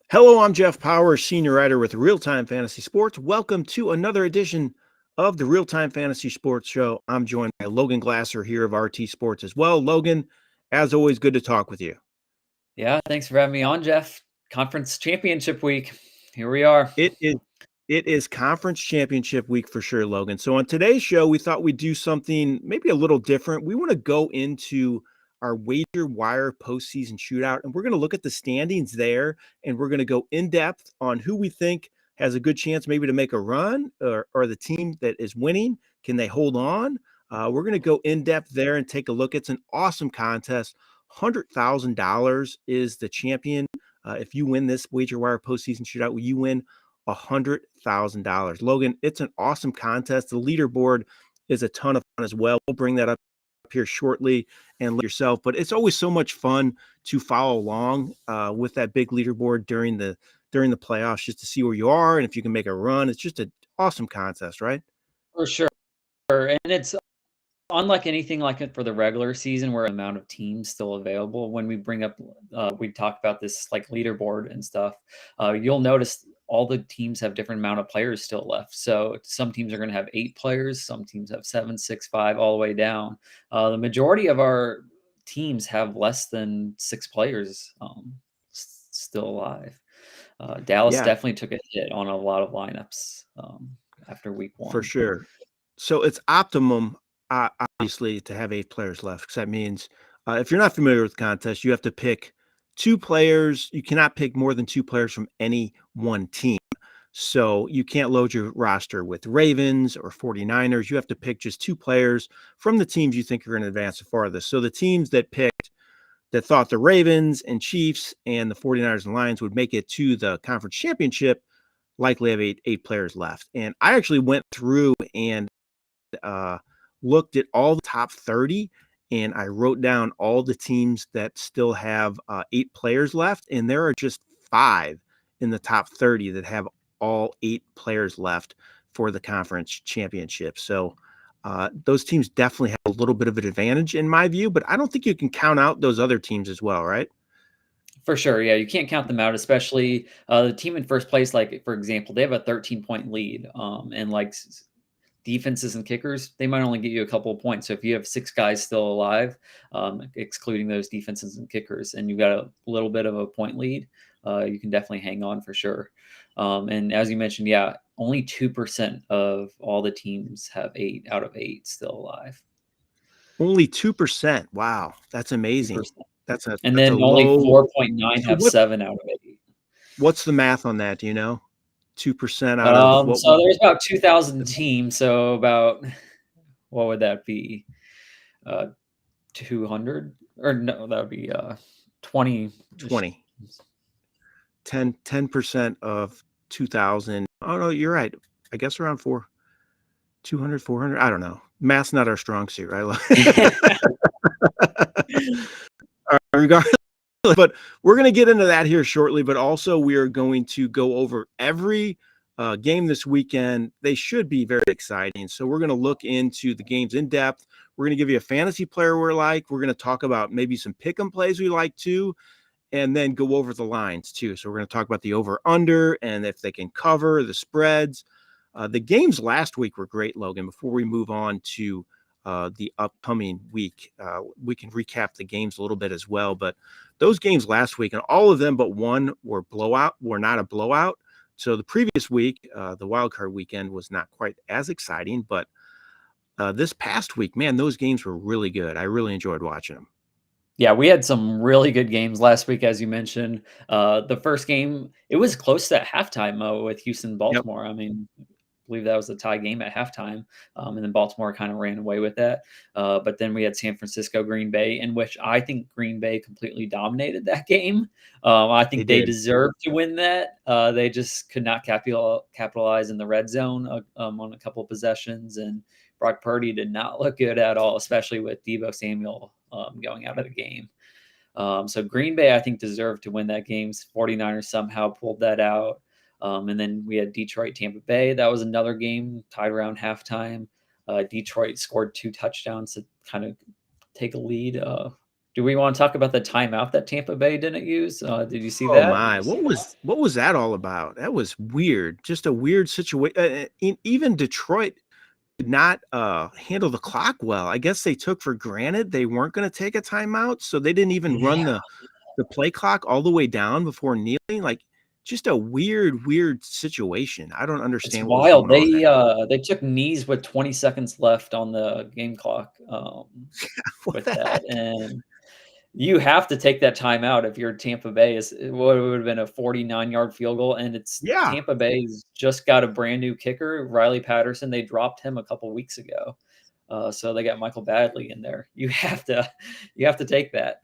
Hello, I'm Jeff Power, senior writer with RealTime Fantasy Sports. Welcome to another edition of the RealTime Fantasy Sports Show. I'm joined by Logan Glaser here of RT Sports as well. Logan, as always, good to talk with you. Yeah, thanks for having me on, Jeff. Conference Championship Week. Here we are. It is conference championship week for sure, Logan. So on today's show, we thought we'd do something maybe a little different. We want to go into our wager wire postseason shootout, and we're going to look at the standings there, and we're going to go in depth on who we think has a good chance maybe to make a run, or the team that is winning. Can they hold on? We're going to go in depth there and take a look. It's an awesome contest. $100,000 is the champion. If you win this wager wire postseason shootout, you win $100,000. Logan, it's an awesome contest. The leaderboard is a ton of fun as well. We'll bring that up here shortly and yourself, but it's always so much fun to follow along with that big leaderboard during the playoffs, just to see where you are and if you can make a run. It's just an awesome contest, right? For sure. And it's unlike anything like it for the regular season where amount of teams still available. When we bring up, we talk about this like leaderboard and stuff, you'll notice all the teams have different amount of players still left. So some teams are going to have 8 players. Some teams have 7, 6, 5, all the way down. The majority of our teams have less than 6 players still alive. Dallas Yeah, definitely took a hit on a lot of lineups after week for 1. sure. So it's optimum, obviously, to have 8 players left, because that means if you're not familiar with the contest, you have to pick 2 players. You cannot pick more than 2 players from any one team. So you can't load your roster with Ravens or 49ers. You have to pick just 2 players from the teams you think are going to advance the farthest. So the teams that thought the Ravens and Chiefs and the 49ers and Lions would make it to the conference championship likely have eight players left. And I actually went through and looked at all the top 30, and I wrote down all the teams that still have 8 players left, and there are just 5 in the top 30 that have all 8 players left for the conference championship. So those teams definitely have a little bit of an advantage in my view, but I don't think you can count out those other teams as well, right? For sure, yeah, you can't count them out, especially the team in first place. Like for example, they have a 13-point lead, and like defenses and kickers, they might only get you a couple of points. So if you have 6 guys still alive, excluding those defenses and kickers, and you've got a little bit of a point lead, you can definitely hang on for sure. And as you mentioned, yeah, only 2% of all the teams have 8 out of 8 still alive. Only 2%. Wow, that's amazing. 2%. That's a And that's a then only low. 4.9 So have 7 out of 8. what's the math on that? Do you know? 2% out of what? So there's about 2,000 teams. So about, what would that be? 200? Or no, that would be 20. 20. 10% of 2,000. Oh no, you're right. I guess around 200, 400. I don't know. Math's not our strong suit, right? Regardless, but we're going to get into that here shortly. But also, we are going to go over every game this weekend. They should be very exciting. So we're going to look into the games in depth. We're going to give you a fantasy player we're like. We're going to talk about maybe some pick 'em plays we like too, and then go over the lines too. So we're going to talk about the over under and if they can cover the spreads. The games last week were great, Logan. Before we move on to the upcoming week, we can recap the games a little bit as well. But those games last week, and all of them but one were not a blowout. So the previous week, the wild card weekend, was not quite as exciting. But this past week, man, those games were really good. I really enjoyed watching them. Yeah, we had some really good games last week, as you mentioned. The first game, it was close to halftime with Houston, Yep. Baltimore. I mean, I believe that was a tie game at halftime, and then Baltimore kind of ran away with that. But then we had San Francisco, Green Bay, in which I think Green Bay completely dominated that game. I They think they did. deserved to win that. They just could not capitalize in the red zone on a couple of possessions, and Brock Purdy did not look good at all, especially with Deebo Samuel going out of the game. So Green Bay, I think, deserved to win that game. 49ers somehow pulled that out. And then we had Detroit, Tampa Bay. That was another game tied around halftime. Detroit scored 2 touchdowns to kind of take a lead Do we want to talk about the timeout that Tampa Bay didn't use? Did you see Oh that? my, what was that all about? That was weird. Just a weird situation. Even Detroit did not handle the clock well. I guess they took for granted they weren't going to take a timeout, so they didn't even run Yeah, the play clock all the way down before kneeling. Like just a weird situation. I don't it's understand what was wild. going on there. They took knees with 20 seconds left on the game clock What with the that, heck? and you have to take that timeout if you're Tampa Bay. Is what would have been a 49-yard field goal, and it's Yeah. Tampa Bay's just got a brand new kicker, Riley Patterson. They dropped him a couple weeks ago, so they got Michael Badley in there. You have to take that.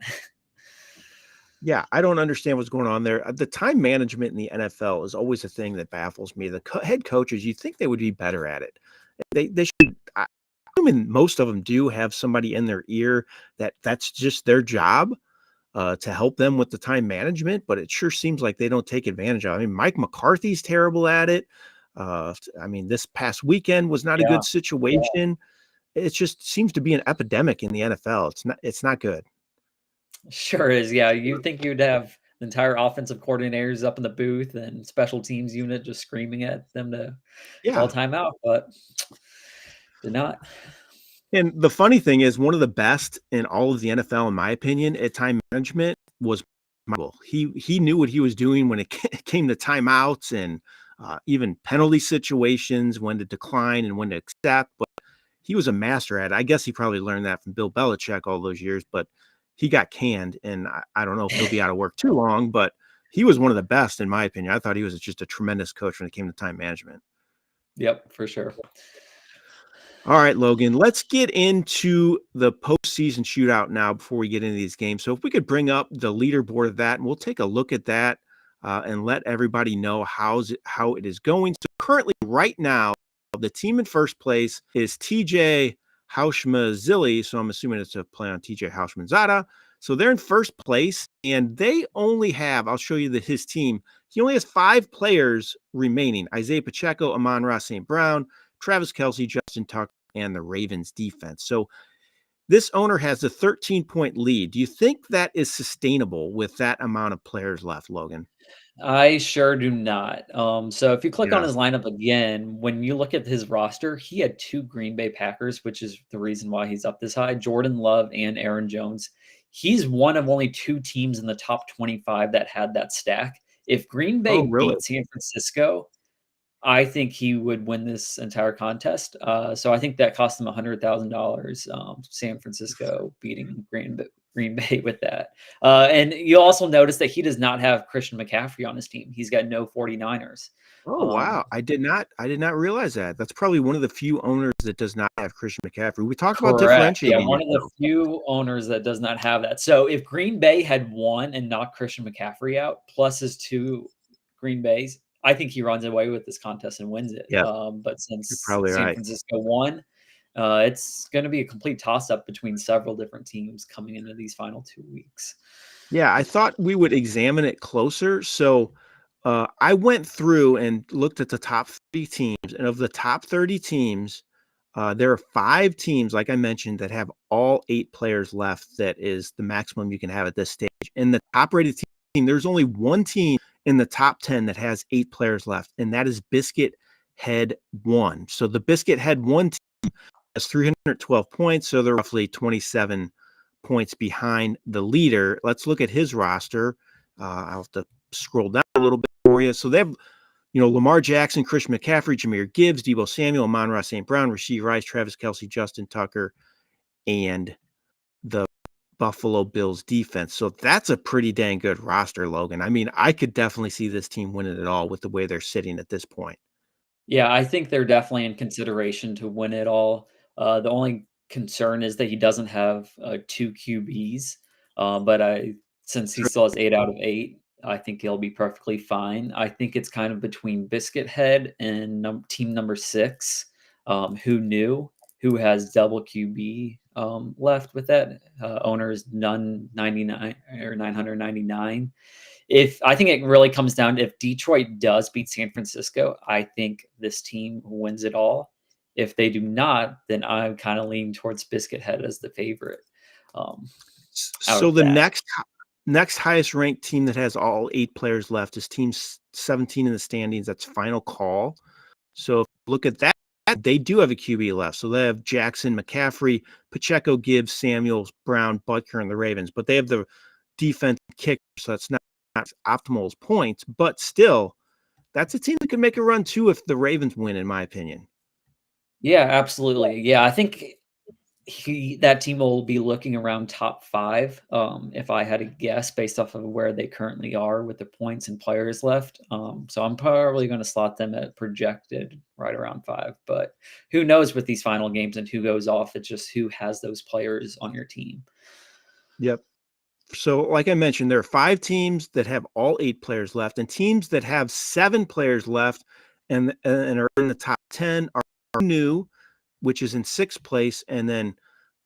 Yeah, I don't understand what's going on there. The time management in the NFL is always a thing that baffles me. The head coaches, you think they would be better at it. They should. I mean, most of them do have somebody in their ear that's just their job to help them with the time management. But it sure seems like they don't take advantage of it. I mean, Mike McCarthy's terrible at it. I mean, this past weekend was not a Yeah, good situation. It just seems to be an epidemic in the NFL. It's not good. sure is. Yeah, you think you'd have the entire offensive coordinators up in the booth and special teams unit just screaming at them to call Yeah. timeout, but did not. And the funny thing is, one of the best in all of the NFL, in my opinion, at time management was Michael. He knew what he was doing when it came to timeouts and even penalty situations, when to decline and when to accept. But he was a master at it. I guess he probably learned that from Bill Belichick all those years. But he got canned, and I don't know if he'll be out of work too long. But he was one of the best, in my opinion. I thought he was just a tremendous coach when it came to time management. Yep, for sure. All right, Logan, let's get into the postseason shootout now before we get into these games. So, if we could bring up the leaderboard of that, and we'll take a look at that and let everybody know how it is going. So, currently, right now, the team in first place is TJ Haushmazili. So, I'm assuming it's a play on TJ Haushmanzada. So, they're in first place, and they only have, I'll show you his team. He only has 5 players remaining: Isaiah Pacheco, Amon-Ra St. Brown, Travis Kelce, Justin Tucker, and the Ravens defense. So this owner has a 13-point lead. Do you think that is sustainable with that amount of players left, Logan? I sure do not. So if you click on Yeah. his lineup again, when you look at his roster, he had 2 Green Bay Packers, which is the reason why he's up this high, Jordan Love and Aaron Jones. He's one of only 2 teams in the top 25 that had that stack. If Green Oh, Bay really? beat San Francisco, I think he would win this entire contest. So I think that cost him $100,000. San Francisco beating Green Bay with that. And you also notice that he does not have Christian McCaffrey on his team. He's got no 49ers. Oh, Um, wow. I did not realize that. That's probably one of the few owners that does not have Christian McCaffrey. We talked about Correct. Yeah, differentiating one it, of the though. few owners that does not have that. So if Green Bay had won and knocked Christian McCaffrey out, plus his 2 Green Bays, I think he runs away with this contest and wins it. Yeah, But you're since probably San right. Francisco won, it's going to be a complete toss-up between several different teams coming into these final 2 weeks. Yeah, I thought we would examine it closer. So I went through and looked at the top 30 teams. And of the top 30 teams, there are 5 teams, like I mentioned, that have all 8 players left. That is the maximum you can have at this stage. In the top rated team, there's only one team in the top 10 that has 8 players left, and that is Biscuit Head 1. So the Biscuit Head 1 team has 312 points. So they're roughly 27 points behind the leader. Let's look at his roster. I'll have to scroll down a little bit for you. So they have, Lamar Jackson, Christian McCaffrey, Jahmyr Gibbs, Deebo Samuel, Amon-Ra St. Brown, Rashee Rice, Travis Kelce, Justin Tucker, and the Buffalo Bills defense. So that's a pretty dang good roster, Logan. I mean, I could definitely see this team winning it all with the way they're sitting at this point. Yeah, I think they're definitely in consideration to win it all. The only concern is that he doesn't have 2 QBs, but since he True. still has 8 out of 8, I think he'll be perfectly fine. I think it's kind of between Biscuit Head and team number 6, who knew, who has double QB left with that. Owner is none 99 or 999. If I think it really comes down to if Detroit does beat San Francisco, I think this team wins it all. If they do not, then I'm kind of leaning towards Biscuit Head as the favorite. Um, out So of the that. next highest ranked team that has all 8 players left is team 17 in the standings. That's Final Call. So if you look at that, they do have a QB left. So they have Jackson, McCaffrey, Pacheco, Gibbs, Samuels, Brown, Butker, and the Ravens. But they have the defense kicker, so that's not optimal as points. But still, that's a team that could make a run too if the Ravens win, in my opinion. Yeah, absolutely. Yeah, I think that team will be looking around top 5, if I had to guess based off of where they currently are with the points and players left. So I'm probably going to slot them at projected right around 5. But who knows with these final games and who goes off? It's just who has those players on your team. Yep. So, like I mentioned, there are 5 teams that have all 8 players left, and teams that have 7 players left and are in the top 10 are new, which is in 6th place, and then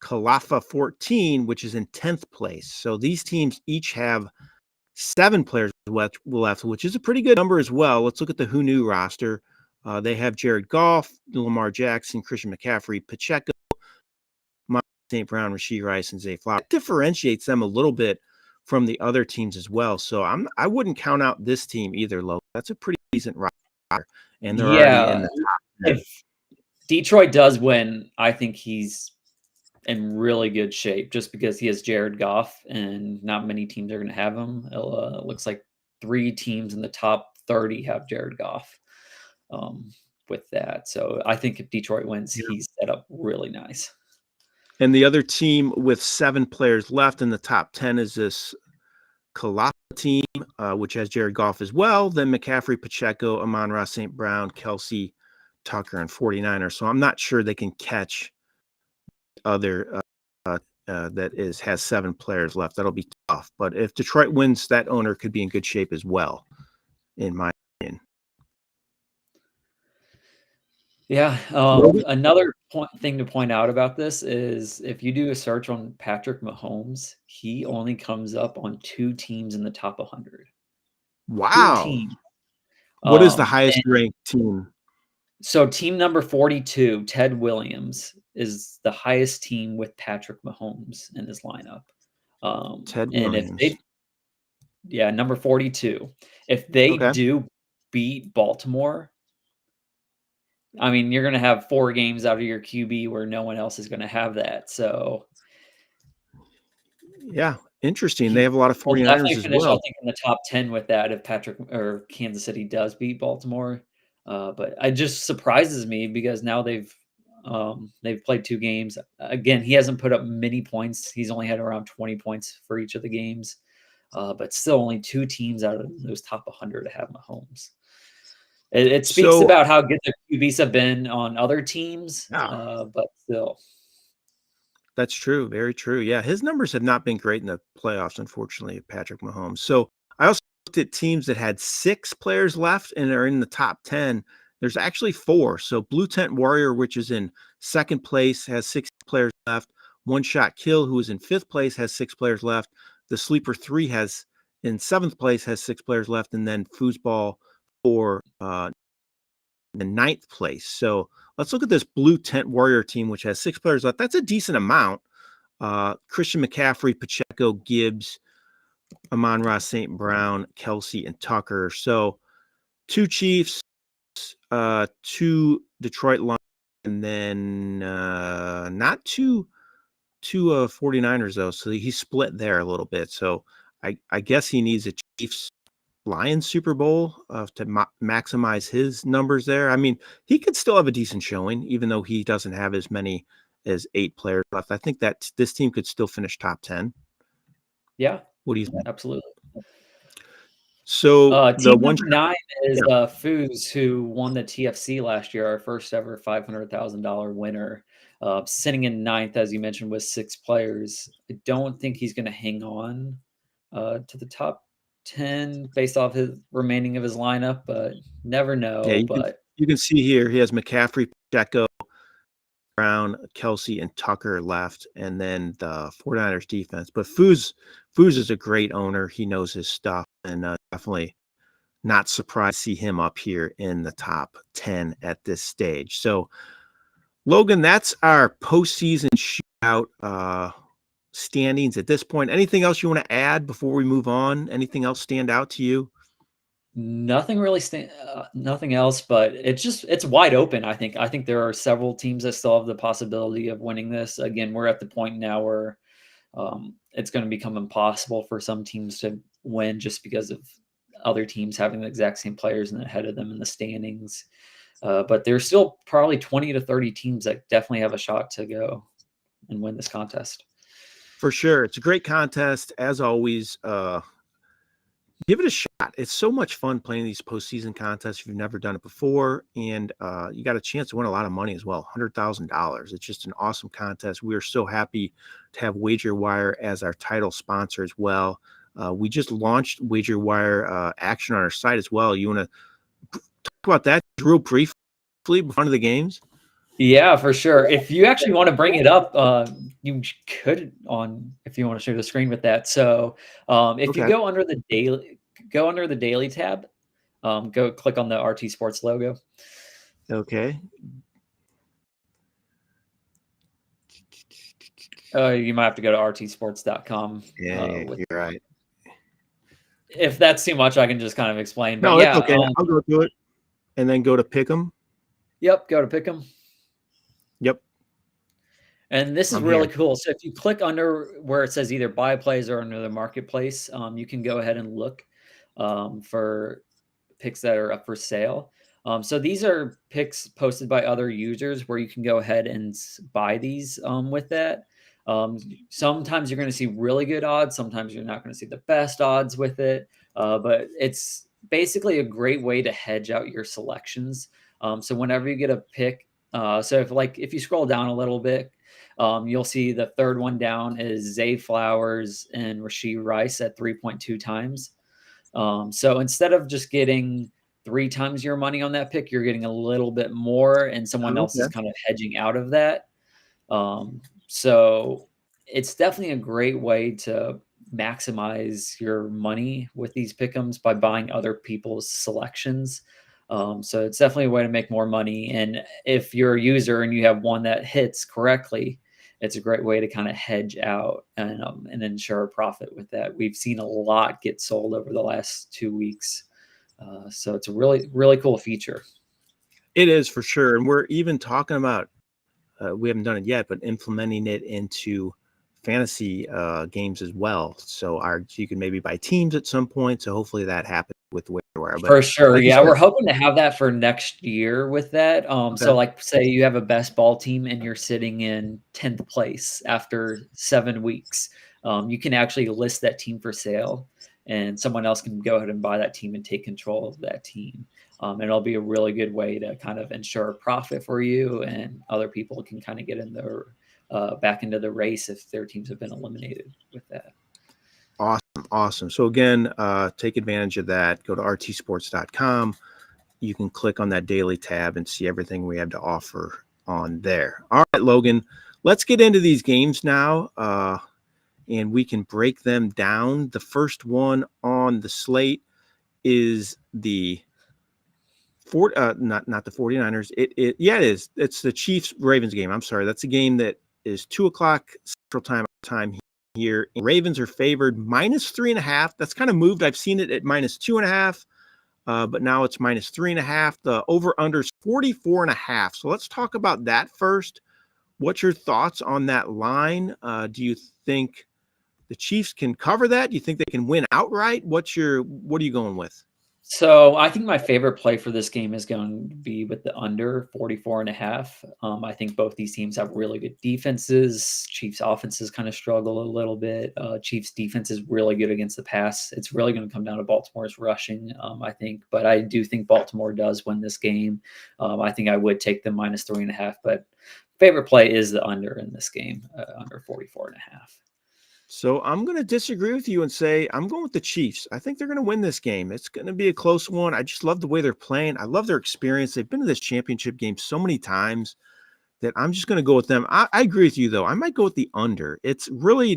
Kalafa 14, which is in 10th place. So these teams each have 7 players left, which is a pretty good number as well. Let's look at the Who Knew roster. They have Jared Goff, Lamar Jackson, Christian McCaffrey, Pacheco, St. Brown, Rashee Rice, and Zay Flowers. It differentiates them a little bit from the other teams as well. So I wouldn't count out this team either, Logan. That's a pretty decent roster, and they're already in Yeah, the top 10. if Detroit does win, I think he's in really good shape just because he has Jared Goff and not many teams are going to have him. It looks like 3 teams in the top 30 have Jared Goff with that. So I think if Detroit wins, Yeah. he's set up really nice. And the other team with 7 players left in the top 10 is this Kalapa team, which has Jared Goff as well. Then McCaffrey, Pacheco, Amon-Ra, St. Brown, Kelsey, Tucker, and 49ers. So I'm not sure they can catch other that has 7 players left. That'll be tough. But if Detroit wins, that owner could be in good shape as well, in my opinion. Yeah. Another thing to point out about this is if you do a search on Patrick Mahomes, he only comes up on 2 teams in the top 100. 2 Wow. teams. What is the highest And ranked team? so team number 42, Ted Williams, is the highest team with Patrick Mahomes in his lineup. Ted And if Williams. yeah, number 42. If they Okay. do beat Baltimore, I mean, you're going to have 4 games out of your QB where no one else is going to have that. So Yeah, interesting. They he have a lot of will 49ers definitely as finish, I well. think, in the top 10 with that if Patrick or Kansas City does beat Baltimore. But it just surprises me because now they've played 2 games. Again, he hasn't put up many points. He's only had around 20 points for each of the games. But still only 2 teams out of those top 100 to have Mahomes. It speaks So, about how good the QBs have been on other teams, yeah, but still. that's true. Very true. Yeah, his numbers have not been great in the playoffs, unfortunately, Patrick Mahomes. So I also looked at teams that had 6 players left and are in the top 10. There's actually 4. So Blue Tent Warrior, which is in 2nd place, has 6 players left. One Shot Kill, who is in 5th place, has 6 players left. The Sleeper 3 has in 7th place has 6 players left, and then Foosball for the 9th place. So let's look at this Blue Tent Warrior team, which has 6 players left. That's a decent amount. Christian McCaffrey, Pacheco, Gibbs, Amon-Ra, St. Brown, Kelsey, and Tucker. So 2 Chiefs, 2 Detroit Lions, and then not two 49ers, though. So he's split there a little bit. So I guess he needs a Chiefs Lions Super Bowl to maximize his numbers there. I mean, he could still have a decent showing, even though he doesn't have as many as 8 players left. I think that this team could still finish top 10. Yeah, What do you think? absolutely. So the Team one, number 9 is yeah, Foos, who won the TFC last year, our first ever $500,000 winner. Sitting in 9th, as you mentioned, with 6 players. I don't think he's going to hang on to the top 10 based off his remaining of his lineup, but never yeah, know. But you can see here he has McCaffrey, Pacheco, Brown, Kelsey, and Tucker left, and then the 49ers defense. But Foos is a great owner. He knows his stuff, and definitely not surprised to see him up here in the top 10 at this stage. So, Logan, that's our postseason shootout standings at this point. Anything else you want to add before we move on? Anything else stand out to you? Nothing really, nothing else, but it's wide open. I think there are several teams that still have the possibility of winning this. Again, we're at the point now where it's going to become impossible for some teams to win just because of other teams having the exact same players and ahead of them in the standings. But there's still probably 20 to 30 teams that definitely have a shot to go and win this contest. For sure. It's a great contest, as always. Give it a shot. It's so much fun playing these postseason contests if you've never done it before. And you got a chance to win a lot of money as well, $100,000. It's just an awesome contest. We are so happy to have WagerWire as our title sponsor as well. We just launched WagerWire action on our site as well. You want to talk about that real briefly before the games? Yeah, for sure. If you actually want to bring it up, you could if you want to share the screen with that. So if you go under the daily tab, go click on the RT Sports logo. Okay. You might have to go to rtsports.com. Yeah, you're right. If that's too much, I can just kind of explain. But No, yeah, it's okay. I'll go through it and then go to pick 'em. Yep, go to pick 'em. Yep. And this is really cool. So if you click under where it says either buy plays or under the marketplace, you can go ahead and look for picks that are up for sale. So these are picks posted by other users where you can go ahead and buy these with that. Sometimes you're going to see really good odds. Sometimes you're not going to see the best odds with it. But it's basically a great way to hedge out your selections. So whenever you get a pick, so if you scroll down a little bit, you'll see the third one down is Zay Flowers and Rashee Rice at 3.2 times. So instead of just getting 3 times your money on that pick, you're getting a little bit more, and someone else is kind of hedging out of that. So it's definitely a great way to maximize your money with these pick'ems by buying other people's selections. So it's definitely a way to make more money. And if you're a user and you have one that hits correctly, it's a great way to kind of hedge out and ensure a profit with that. We've seen a lot get sold over the last 2 weeks. So it's a really, really cool feature. It is for sure. And we're even talking about, we haven't done it yet, but implementing it into fantasy games as well. So you can maybe buy teams at some point. So hopefully that happens with WagerWire. For sure. Like yeah, we're hoping to have that for next year with that. So like say you have a best ball team and you're sitting in 10th place after 7 weeks. You can actually list that team for sale and someone else can go ahead and buy that team and take control of that team. And it'll be a really good way to kind of ensure a profit for you, and other people can kind of get in their back into the race if their teams have been eliminated with that. Awesome. So again, take advantage of that. Go to rtsports.com. You can click on that daily tab and see everything we have to offer on there. All right, Logan, let's get into these games now, and we can break them down. The first one on the slate is the not the 49ers. It is. It's the Chiefs-Ravens game. I'm sorry. That's a game that is 2:00 Central time here. Ravens are favored -3.5. That's kind of moved. I've seen it at -2.5, but now it's -3.5. The over/under is 44.5. So let's talk about that first. What's your thoughts on that line? Do you think the Chiefs can cover that? Do you think they can win outright? What are you going with? So I think my favorite play for this game is going to be with the under 44.5. I think both these teams have really good defenses. Chiefs offenses kind of struggle a little bit. Chiefs defense is really good against the pass. It's really going to come down to Baltimore's rushing, I think. But I do think Baltimore does win this game. I think I would take them -3.5. But favorite play is the under in this game, under 44.5. So I'm going to disagree with you and say I'm going with the Chiefs. I think they're going to win this game. It's going to be a close one. I just love the way they're playing. I love their experience. They've been to this championship game so many times that I'm just going to go with them. I agree with you, though. I might go with the under. It's right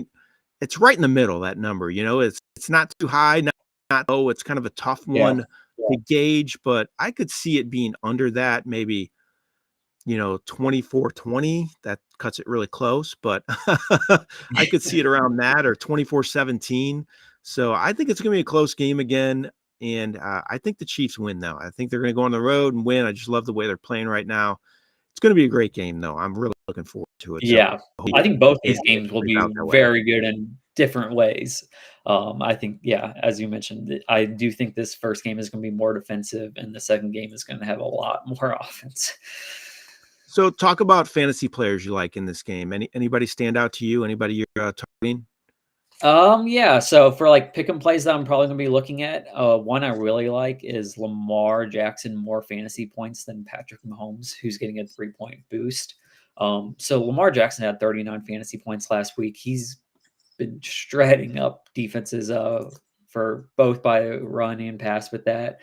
in the middle, that number. You know, it's not too high, not low. It's kind of a tough one to gauge, but I could see it being under that, maybe 24-20. That cuts it really close, but I could see it around that, or 24-17. So I think it's going to be a close game again. And I think the Chiefs win, though. I think they're going to go on the road and win. I just love the way they're playing right now. It's going to be a great game, though. I'm really looking forward to it. So Yeah, I think both it these games will plays be out that way. very good in different ways. I think, yeah, as you mentioned, I do think this first game is going to be more defensive, and the second game is going to have a lot more offense. So talk about fantasy players you like in this game. Anybody stand out to you? Anybody you're targeting? Yeah. So for like pick and plays that I'm probably gonna be looking at, one I really like is Lamar Jackson, more fantasy points than Patrick Mahomes, who's getting a 3-point boost. So Lamar Jackson had 39 fantasy points last week. He's been shredding up defenses for both by run and pass with that.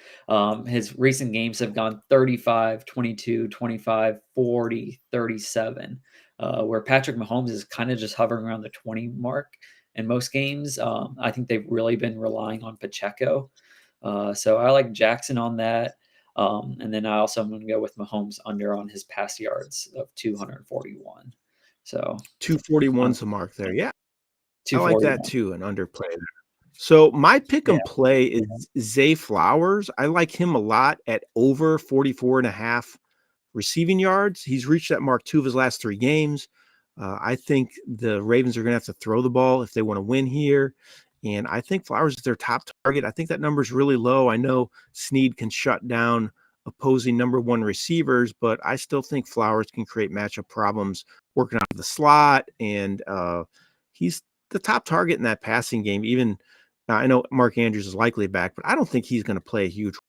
His recent games have gone 35, 22, 25, 40, 37, where Patrick Mahomes is kind of just hovering around the 20 mark in most games. I think they've really been relying on Pacheco. So I like Jackson on that. And then I also am going to go with Mahomes under on his pass yards of 241. So 241's the mark there. Yeah, I like that 241. too, an underplay there. So my pick Yeah. and play is Zay Flowers. I like him a lot at over 44.5 receiving yards. He's reached that mark 2 of his last 3 games. I think the Ravens are going to have to throw the ball if they want to win here. And I think Flowers is their top target. I think that number is really low. I know Snead can shut down opposing number 1 receivers, but I still think Flowers can create matchup problems working out of the slot. And he's the top target in that passing game. Even I know Mark Andrews is likely back, but I don't think he's going to play a huge role.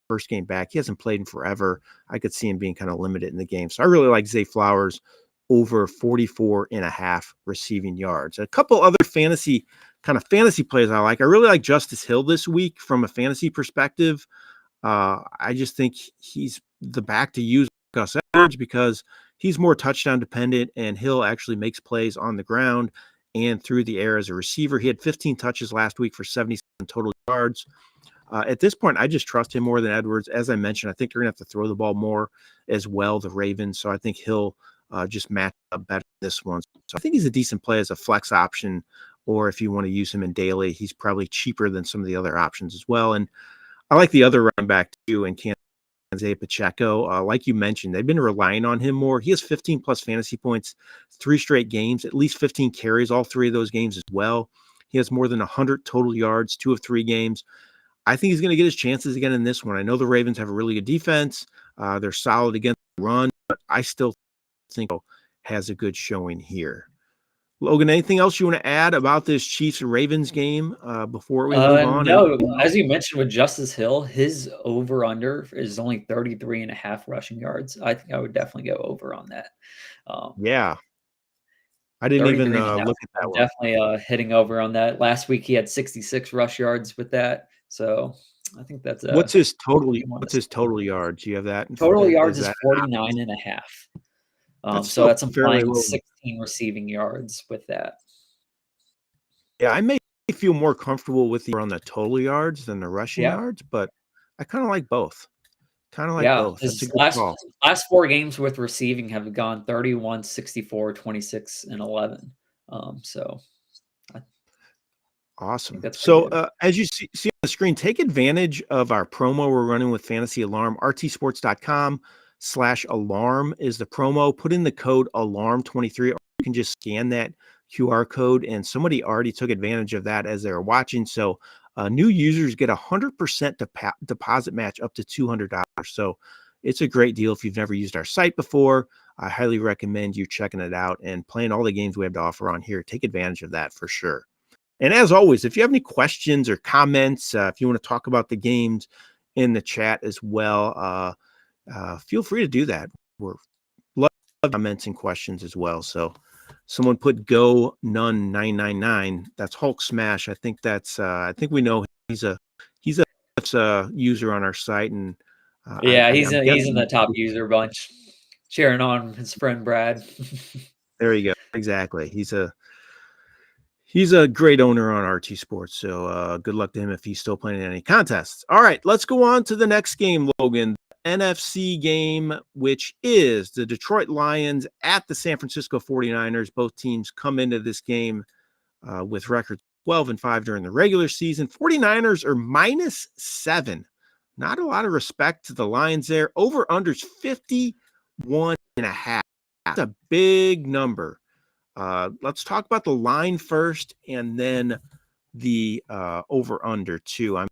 First game back. He hasn't played in forever. I could see him being kind of limited in the game. So I really like Zay Flowers over 44.5 receiving yards. A couple other fantasy plays I like. I really like Justice Hill this week from a fantasy perspective. I just think he's the back to use Gus Edwards because he's more touchdown dependent, and Hill actually makes plays on the ground and through the air as a receiver. He had 15 touches last week for 77 total yards. At this point, I just trust him more than Edwards. As I mentioned, I think they're going to have to throw the ball more as well, the Ravens. So I think he'll just match up better this one. So I think he's a decent play as a flex option, or if you want to use him in daily, he's probably cheaper than some of the other options as well. And I like the other running back too, and Kansas Pacheco. Like you mentioned, they've been relying on him more. He has 15 plus fantasy points, 3 straight games, at least 15 carries, all 3 of those games as well. He has more than 100 total yards, 2 of 3 games. I think he's going to get his chances again in this one. I know the Ravens have a really good defense. They're solid against the run, but I still think he has a good showing here. Logan, anything else you want to add about this Chiefs-Ravens game before we move on? No, as you mentioned with Justice Hill, his over-under is only 33.5 rushing yards. I think I would definitely go over on that. Yeah. I didn't even 33.5, look at that one. definitely hitting over on that. Last week he had 66 rush yards with that. So I think that's What's his total yards? You have that? total yards Is is that 49.5. That's So still that's fairly implying low. 16 receiving yards with that. Yeah, I may feel more comfortable with on the total yards than the rushing Yeah. yards, but I kind of like both. Yeah, That's a his good call. last 4 games with receiving have gone 31, 64, 26, and 11. So I think Awesome. that's pretty So, good. as you see on the screen, take advantage of our promo we're running with Fantasy Alarm. rtsports.com/alarm is the promo. Put in the code alarm23, or you can just scan that QR code. And somebody already took advantage of that as they were watching. So, new users get 100% deposit match up to $200. So, it's a great deal if you've never used our site before. I highly recommend you checking it out and playing all the games we have to offer on here. Take advantage of that for sure. And as always, if you have any questions or comments, if you want to talk about the games in the chat as well, feel free to do that. We're love comments and questions as well. So someone put Go None 999. That's Hulk Smash. I think we know he's a user on our site, and Yeah, I'm he's in guessing the top user bunch, cheering on his friend Brad. there you go. Exactly. He's a great owner on RT Sports, so good luck to him if he's still playing in any contests. All right, let's go on to the next game, Logan. NFC game, which is the Detroit Lions at the San Francisco 49ers. Both teams come into this game with records 12-5 during the regular season. 49ers are -7. Not a lot of respect to the Lions there. Over unders 51.5. That's a big number. Let's talk about the line first and then the over under too. I'm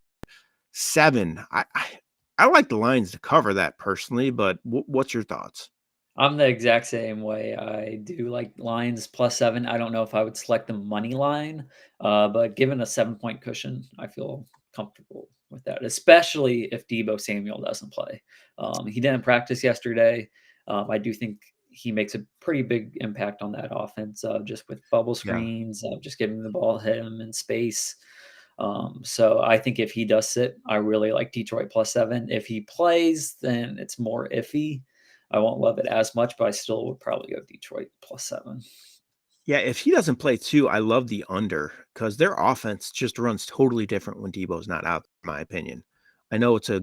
7. I like the Lions to cover that personally, but what's your thoughts? I'm the exact same way. I do like Lions +7. I don't know if I would select the money line, but given a 7-point cushion, I feel comfortable with that, especially if Deebo Samuel doesn't play. He didn't practice yesterday. I do think he makes a pretty big impact on that offense, just with bubble Yeah. screens, just getting the ball, hit him in space. So I think if he does sit, I really like Detroit +7. If he plays, then it's more iffy. I won't love it as much, but I still would probably go Detroit +7. Yeah, if he doesn't play too, I love the under because their offense just runs totally different when Debo's not out, in my opinion. I know it's a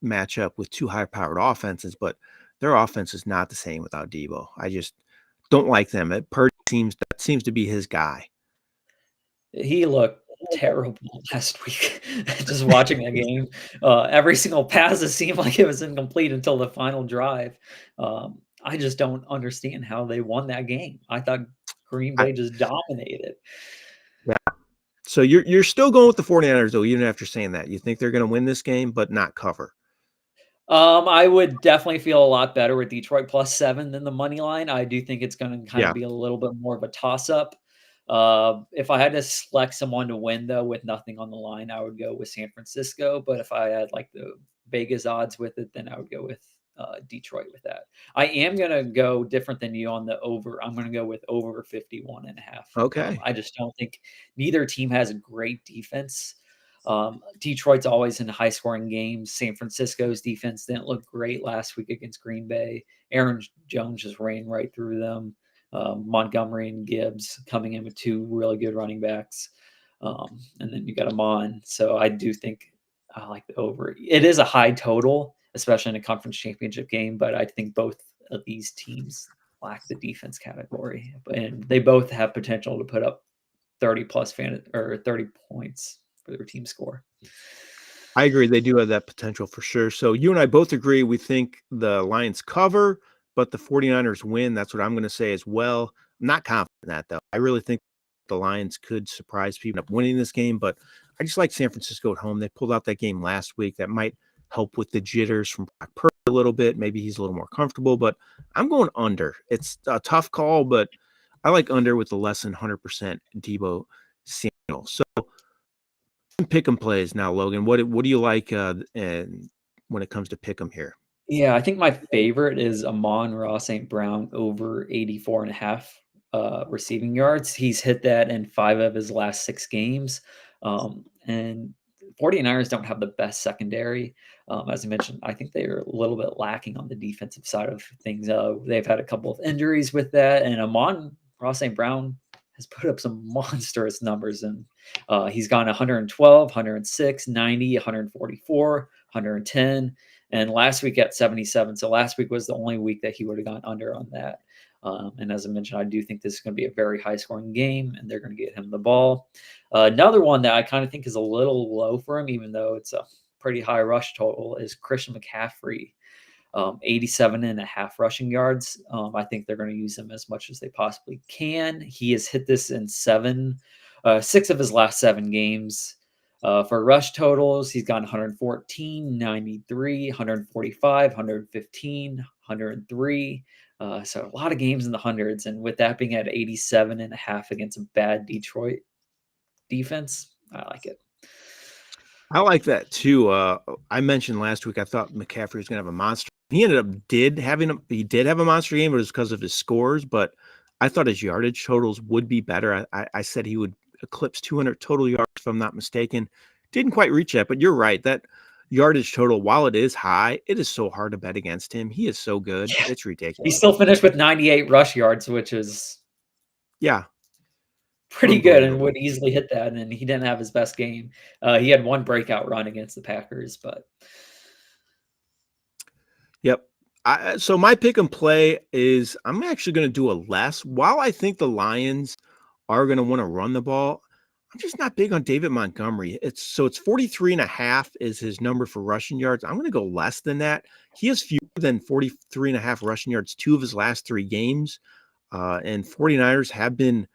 matchup with two high-powered offenses, but their offense is not the same without Debo. I just don't like them. That seems to be his guy. He looked terrible last week. Just watching that game, every single pass, it seemed like it was incomplete until the final drive. I just don't understand how they won that game. I thought Green I, Bay just dominated. yeah. So you're still going with the 49ers though, even after saying that. You think they're going to win this game, but not cover. I would definitely feel a lot better with Detroit +7 than the money line. I do think it's gonna kinda Yeah. be a little bit more of a toss-up. If I had to select someone to win, though, with nothing on the line, I would go with San Francisco, but if I had, like, the Vegas odds with it, then I would go with, Detroit with that. I am gonna go different than you on the over. I'm gonna go with over 51.5. Okay. I just don't think neither team has a great defense. Detroit's always in high scoring games. San Francisco's defense didn't look great last week against Green Bay. Aaron Jones just ran right through them. Montgomery and Gibbs coming in with two really good running backs. And then you got Amon. So I do think I like the over. It is a high total, especially in a conference championship game, but I think both of these teams lack the defense category. And they both have potential to put up 30 plus or 30 points for their team score. I agree. They do have that potential for sure. So you and I both agree. We think the Lions cover, but the 49ers win. That's what I'm going to say as well. I'm not confident in that, though. I really think the Lions could surprise people up winning this game, but I just like San Francisco at home. They pulled out that game last week. That might help with the jitters from Brock Purdy a little bit. Maybe he's a little more comfortable, but I'm going under. It's a tough call, but I like under with the less than 100% Debo Samuel. So pick 'em plays now, Logan. What do you like and when it comes to pick 'em here? Yeah, I think my favorite is Amon-Ra St. Brown over 84.5 receiving yards. He's hit that in 5 of his last 6 games. And 49ers don't have the best secondary. As I mentioned, I think they are a little bit lacking on the defensive side of things. They've had a couple of injuries with that, and Amon-Ra St. Brown has put up some monstrous numbers, and he's gone 112, 106, 90, 144, 110. And last week at 77. So last week was the only week that he would have gone under on that. And as I mentioned, I do think this is going to be a very high scoring game and they're going to get him the ball. Another one that I kind of think is a little low for him, even though it's a pretty high rush total, is Christian McCaffrey. 87.5 rushing yards. I think they're going to use him as much as they possibly can. He has hit this in 6 of his last 7 games. For rush totals, he's gone 114, 93, 145, 115, 103. So a lot of games in the hundreds. And with that being at 87.5 against a bad Detroit defense, I like it. I like that too. I mentioned last week I thought McCaffrey was going to have a monster. He ended up he did have a monster game, but it was because of his scores. But I thought his yardage totals would be better. I said he would eclipse 200 total yards, if I'm not mistaken. Didn't quite reach that, but you're right. That yardage total, while it is high, it is so hard to bet against him. He is so good. Yeah. It's He ridiculous. still finished with 98 rush yards, which is Yeah. pretty good and Unbelievable. would easily hit that. And he didn't have his best game. He had one breakout run against the Packers, but Yep. So my pick and play is I'm actually going to do a less. While I think the Lions are going to want to run the ball, I'm just not big on David Montgomery. It's 43.5 is his number for rushing yards. I'm going to go less than that. He has fewer than 43.5 rushing yards 2 of his last 3 games. And 49ers have been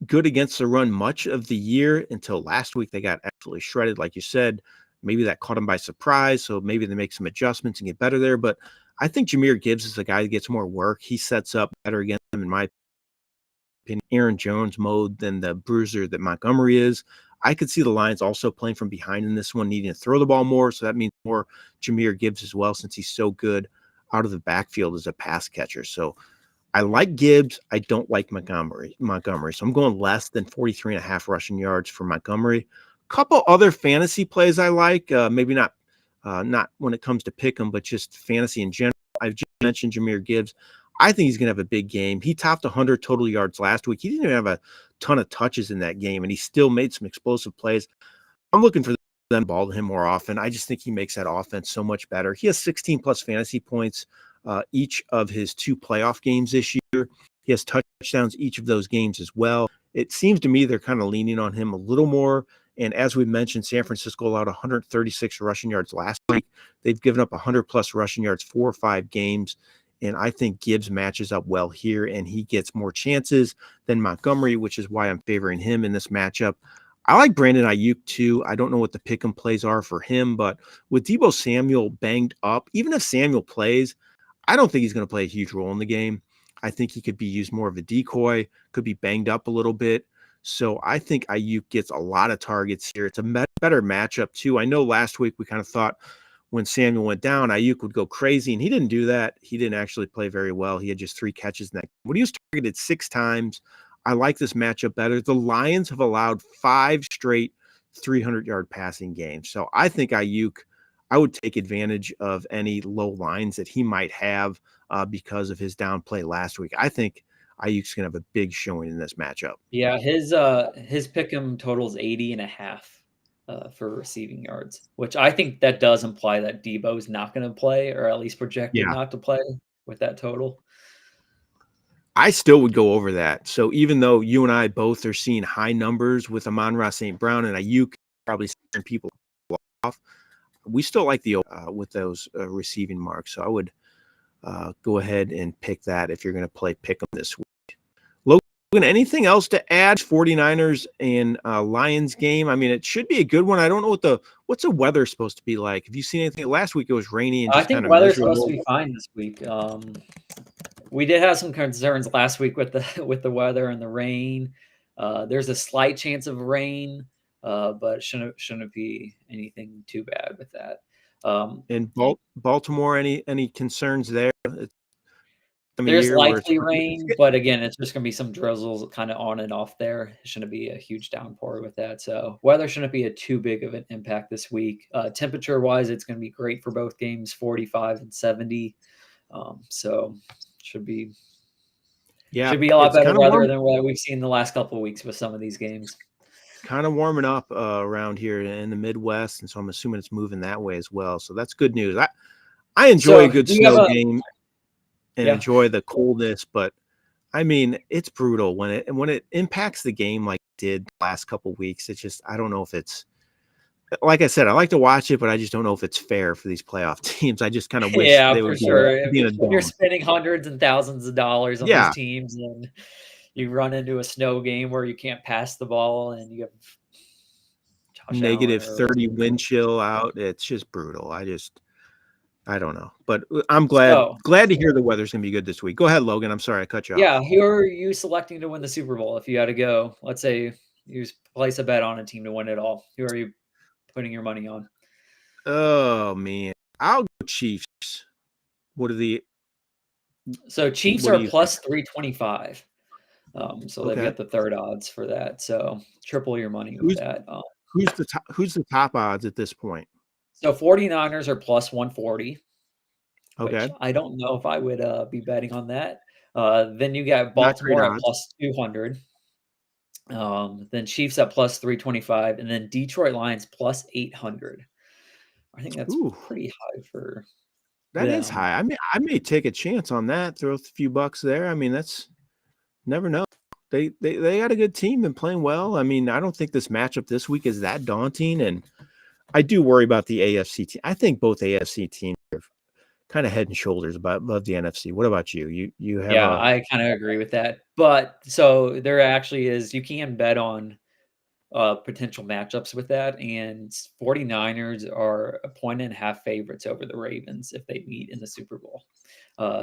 good against the run much of the year until last week. They got absolutely shredded, like you said. Maybe that caught them by surprise, so maybe they make some adjustments and get better there. But I think Jahmyr Gibbs is the guy that gets more work. He sets up better against them, in my opinion, Aaron Jones mode than the bruiser that Montgomery is. I could see the Lions also playing from behind in this one, needing to throw the ball more. So that means more Jahmyr Gibbs as well, since he's so good out of the backfield as a pass catcher. So I like Gibbs. I don't like Montgomery. So I'm going less than 43.5 rushing yards for Montgomery. Couple other fantasy plays I like. Maybe not when it comes to pick 'em, but just fantasy in general. I've just mentioned Jahmyr Gibbs. I think he's going to have a big game. He topped 100 total yards last week. He didn't even have a ton of touches in that game, and he still made some explosive plays. I'm looking for them to ball to him more often. I just think he makes that offense so much better. He has 16 plus fantasy points each of his 2 playoff games this year. He has touchdowns each of those games as well. It seems to me they're kind of leaning on him a little more. And as we mentioned, San Francisco allowed 136 rushing yards last week. They've given up 100 plus rushing yards 4 or 5 games. And I think Gibbs matches up well here, and he gets more chances than Montgomery, which is why I'm favoring him in this matchup. I like Brandon Ayuk too. I don't know what the pick and plays are for him, but with Deebo Samuel banged up, even if Samuel plays, I don't think he's going to play a huge role in the game. I think he could be used more of a decoy, could be banged up a little bit. So I think Ayuk gets a lot of targets here. It's a better matchup too. I know last week we kind of thought when Samuel went down, Ayuk would go crazy, and he didn't do that. He didn't actually play very well. He had just 3 catches in that. When he was targeted 6 times, I like this matchup better. The Lions have allowed 5 straight 300-yard passing games. So I think Ayuk, I would take advantage of any low lines that he might have because of his down play last week. I think Ayuk's going to have a big showing in this matchup. Yeah, his pick'em totals 80.5 for receiving yards, which I think that does imply that Debo's not going to play, or at least projected Yeah, not to play with that total. I still would go over that. So even though you and I both are seeing high numbers with Amon-Ra St. Brown and Ayuk probably scaring people off, we still like the with those receiving marks. So I would go ahead and pick that if you're going to play pick them this week. Logan, anything else to add? 49ers and Lions game. I mean, it should be a good one. I don't know what's the weather supposed to be like. Have you seen anything? Last week it was rainy and I just think kind of weather's supposed to miserable. be fine this week. We did have some concerns last week with the with the weather and the rain. There's a slight chance of rain, but shouldn't be anything too bad with that. In Baltimore, any concerns there? It's time of There's year where likely rain, but again, it's just gonna be some drizzles kind of on and off there. It shouldn't be a huge downpour with that. So weather shouldn't be a too big of an impact this week. Temperature-wise, it's gonna be great for both games, 45 and 70. So should be yeah, should be a lot it's better kind of weather warm. than what we've seen the last couple of weeks with some of these games. Kind of warming up around here in the Midwest, and so I'm assuming it's moving that way as well. So that's good news. I enjoy a So good do you have snow a game and yeah? enjoy the coldness, but I mean it's brutal when it impacts the game like it did the last couple weeks. It's just I don't know if it's like I said, I like to watch it, but I just don't know if it's fair for these playoff teams. I just kind of wish Yeah, they for would sure. be in a When you're dome. spending hundreds and thousands of dollars on these Yeah, teams and you run into a snow game where you can't pass the ball and you have Josh Allen negative or 30 wind chill out. It's just brutal. I don't know, but I'm so glad to hear the weather's gonna be good this week. Go ahead, Logan. I'm sorry I cut you yeah, off. who are you selecting to win the Super Bowl if you had to go? Let's say you place a bet on a team to win it all. Who are you putting your money on? Oh man, I'll go Chiefs. What are the So Chiefs what do are you think? plus 325. So they've Okay, got the third odds for that. So triple your money with who's that. who's the top odds at this point? So 49ers are plus 140, which Okay, I don't know if I would be betting on that. Then you got not great Baltimore at odds. plus 200. Then Chiefs at plus 325, and then Detroit Lions plus 800. I think that's Ooh, pretty high for. That is them. high. I mean, I may take a chance on that, throw a few bucks there. I mean, that's never know. They got a good team and playing well. I mean, I don't think this matchup this week is that daunting, and I do worry about the AFC team. I think both AFC teams are kind of head and shoulders above the NFC. What about you? You have Yeah, a I kind of agree with that. But so there actually is you can bet on potential matchups with that, and 49ers are a 1.5 favorites over the Ravens if they meet in the Super Bowl.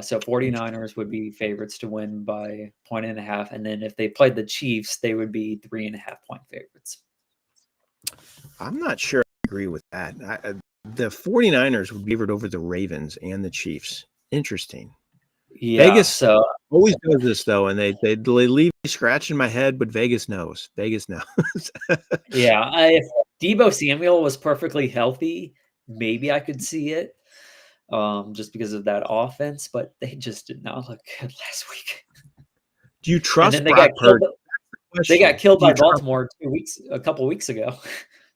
So 49ers would be favorites to win by 1.5, and then if they played the Chiefs, they would be 3.5 point favorites. I'm not sure I agree with that. The 49ers would be favored over the Ravens and the Chiefs. Interesting. Yeah, Vegas so always does this though, and they leave me scratching my head, but Vegas knows. Vegas knows. yeah, if Debo Samuel was perfectly healthy, maybe I could see it, just because of that offense, but they just did not look good last week. Do you And trust then they got Brock killed. Purdy? They got Question. killed Do you by trust? Baltimore a couple weeks ago.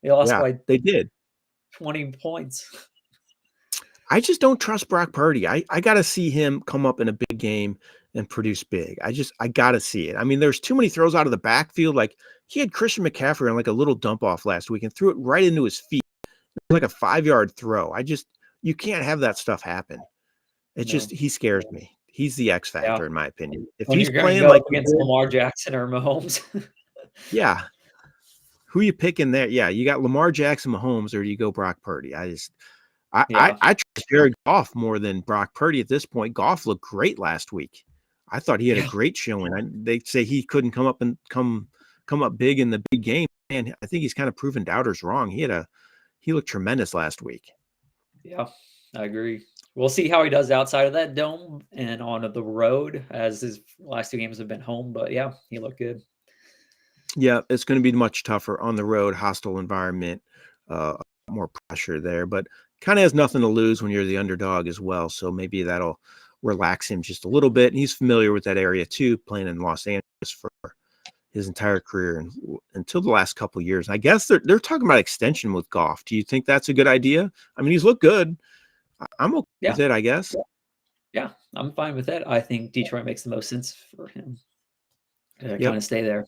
They lost Yeah, by they did. 20 points. I just don't trust Brock Purdy. I got to see him come up in a big game and produce big. I got to see it. I mean, there's too many throws out of the backfield. Like he had Christian McCaffrey on like a little dump off last week and threw it right into his feet, like a 5-yard throw. You can't have that stuff happen. It's just No. he scares me. He's the X Yeah. factor in my opinion. If When he's you're going to playing go like up against Lamar Jackson or Mahomes. yeah, who you picking there? Yeah, you got Lamar Jackson, Mahomes, or do you go Brock Purdy? Yeah. I trust Jared Goff more than Brock Purdy at this point. Goff looked great last week. I thought he had a Yeah. great showing. They say he couldn't come up big in the big game, and I think he's kind of proven doubters wrong. He looked tremendous last week. Yeah. I agree. We'll see how he does outside of that dome and on the road, as his last 2 games have been home. But yeah, he looked good. Yeah, it's going to be much tougher on the road, hostile environment, more pressure there, but kind of has nothing to lose when you're the underdog as well. So maybe that'll relax him just a little bit. And he's familiar with that area too, playing in Los Angeles for his entire career and until the last couple of years. I guess they're talking about extension with Goff. Do you think that's a good idea? I mean, he's looked good. I'm okay Yeah. with it, I guess. Yeah. I'm fine with that. I think Detroit makes the most sense for him to Yep. kind of stay there.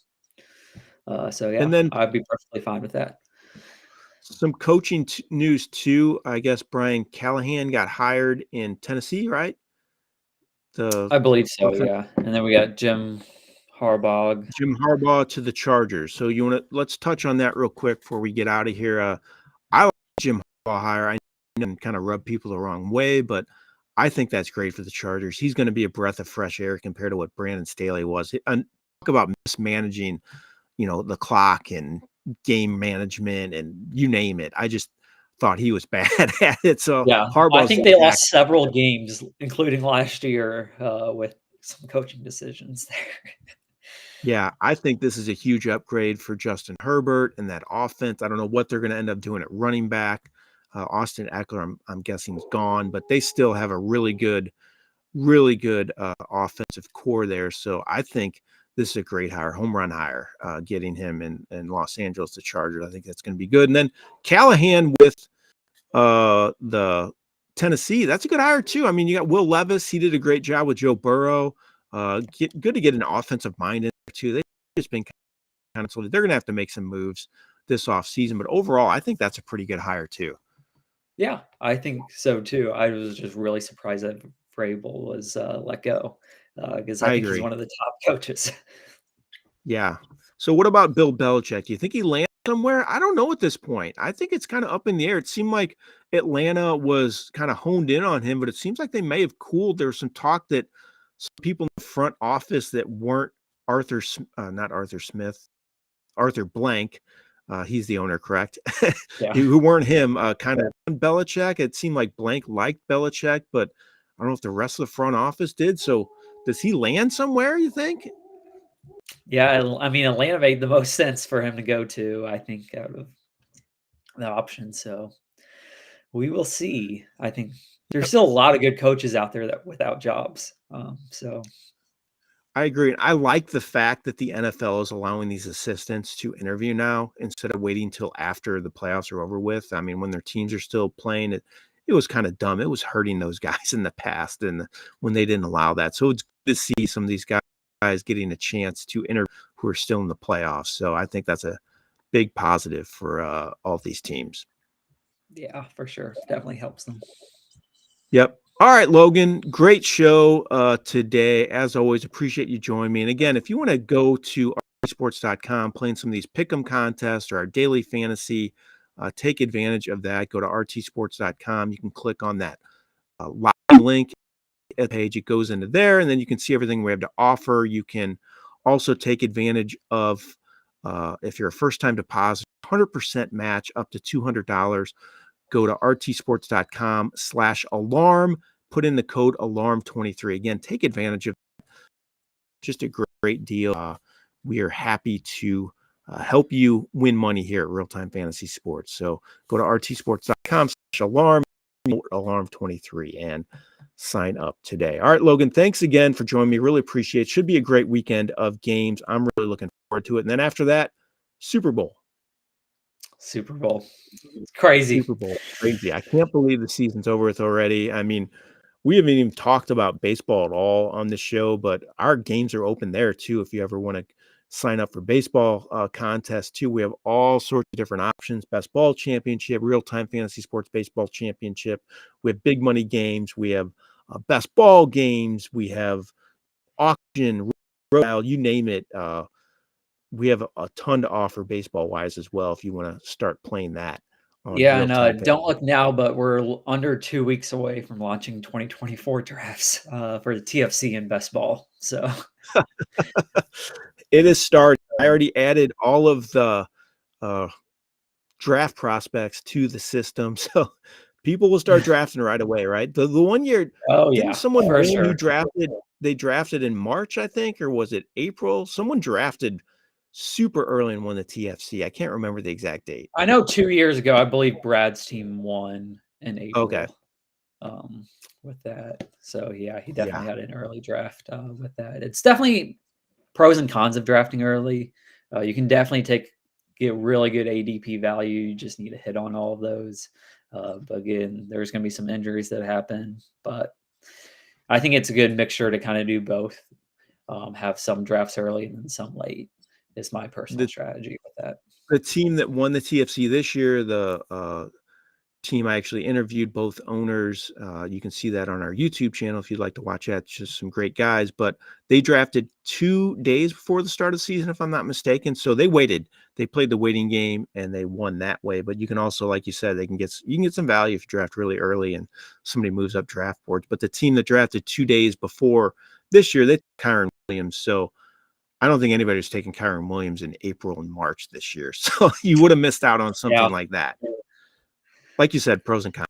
So yeah, And then I'd be perfectly fine with that. some coaching news too. I guess Brian Callahan got hired in Tennessee, right? I believe so, Offense yeah. And then we got Jim Harbaugh. Jim Harbaugh to the Chargers. So let's touch on that real quick before we get out of here. I like Jim Harbaugh hire. I know kind of rub people the wrong way, but I think that's great for the Chargers. He's going to be a breath of fresh air compared to what Brandon Staley was. And talk about mismanaging, the clock and game management and you name it. I just thought he was bad at it. So Yeah, I Harbaugh's think they lost several games, including last year, with some coaching decisions there. Yeah, I think this is a huge upgrade for Justin Herbert and that offense. I don't know what they're going to end up doing at running back. Austin Eckler, I'm guessing, is gone, but they still have a really good offensive core there. So I think this is a great hire, home run hire, getting him in Los Angeles to Chargers. I think that's going to be good. And then Callahan with the Tennessee, that's a good hire too. I mean, you got Will Levis. He did a great job with Joe Burrow. Good to get an offensive mind in there too. They've just been kind of told they're going to have to make some moves this offseason. But overall, I think that's a pretty good hire too. Yeah, I think so too. I was just really surprised that Vrabel was let go because I I think he's agree. one of the top coaches. Yeah. So what about Bill Belichick? Do you think he lands somewhere? I don't know at this point. I think it's kind of up in the air. It seemed like Atlanta was kind of honed in on him, but it seems like they may have cooled. There was some talk that some people in the front office that weren't not Arthur Smith, Arthur Blank, he's the owner, correct? Yeah. Who weren't him, kind of Belichick. It seemed like Blank liked Belichick, but I don't know if the rest of the front office did. So does he land somewhere, you think? Yeah, I mean, Atlanta made the most sense for him to go to, I think, out of the options. So we will see. I think there's still a lot of good coaches out there that without jobs. So I agree. I like the fact that the NFL is allowing these assistants to interview now instead of waiting till after the playoffs are over with. I mean, when their teams are still playing, it was kind of dumb. It was hurting those guys in the past and when they didn't allow that. So it's good to see some of these guys getting a chance to enter who are still in the playoffs. So I think that's a big positive for all these teams. Yeah, for sure. Definitely helps them. Yep. All right, Logan, great show today. As always, appreciate you joining me. And again, if you want to go to rtsports.com, playing some of these pick'em contests or our daily fantasy, take advantage of that. Go to rtsports.com. You can click on that live link at the page. It goes into there, and then you can see everything we have to offer. You can also take advantage of, if you're a first-time depositor, 100% match up to $200. Go to rtsports.com/alarm, put in the code alarm23. Again, take advantage of just a great deal. We are happy to help you win money here at Real Time Fantasy Sports. So go to rtsports.com/alarm, alarm23, and sign up today. All right, Logan, thanks again for joining me. Really appreciate it. Should be a great weekend of games. I'm really looking forward to it. And then after that, Super Bowl. Super Bowl. It's crazy. Super Bowl. Crazy. I can't believe the season's over with already. I mean, we haven't even talked about baseball at all on the show, but our games are open there too. If you ever want to sign up for baseball contests too, we have all sorts of different options. Best Ball Championship, Real Time Fantasy Sports Baseball Championship. We have big money games. We have best ball games. We have auction, you name it. We have a ton to offer baseball wise as well. If you want to start playing that on Yeah, Real Time. and don't look now, but we're under 2 weeks away from launching 2024 drafts for the TFC and best ball. So It is started. I already added all of the draft prospects to the system, so people will start drafting right away, right? The one year, oh didn't yeah, someone for win who sure. drafted? They drafted in March, I think, or was it April? Someone drafted super early and won the TFC. I can't remember the exact date. I know 2 years ago, I believe Brad's team won in Okay, April with that. So yeah, he yeah, definitely had an early draft with that. It's definitely pros and cons of drafting early. You can definitely get really good ADP value. You just need to hit on all of those. But again, there's going to be some injuries that happen. But I think it's a good mixture to kind of do both. Have some drafts early and then some late. Is my personal the strategy with that. the team that won the TFC this year, the team I actually interviewed both owners. You can see that on our YouTube channel if you'd like to watch that. It's just some great guys, but they drafted 2 days before the start of the season, if I'm not mistaken. So they waited. They played the waiting game and they won that way. But you can also, like you said, you can get some value if you draft really early and somebody moves up draft boards. But the team that drafted 2 days before this year, they took Kyron Williams. So I don't think anybody's taking Kyron Williams in April and March this year. So you would have missed out on Yeah. something like that. Like you said, pros and cons.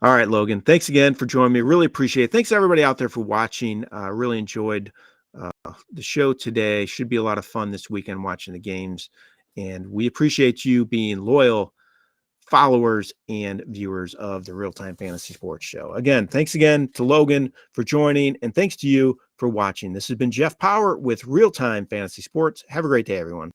All right, Logan. Thanks again for joining me. Really appreciate it. Thanks to everybody out there for watching. Really enjoyed the show today. Should be a lot of fun this weekend watching the games. And we appreciate you being loyal followers and viewers of the Real Time Fantasy Sports Show. Again, thanks again to Logan for joining. And thanks to you for watching. This has been Jeff Power with Real Time Fantasy Sports. Have a great day, everyone.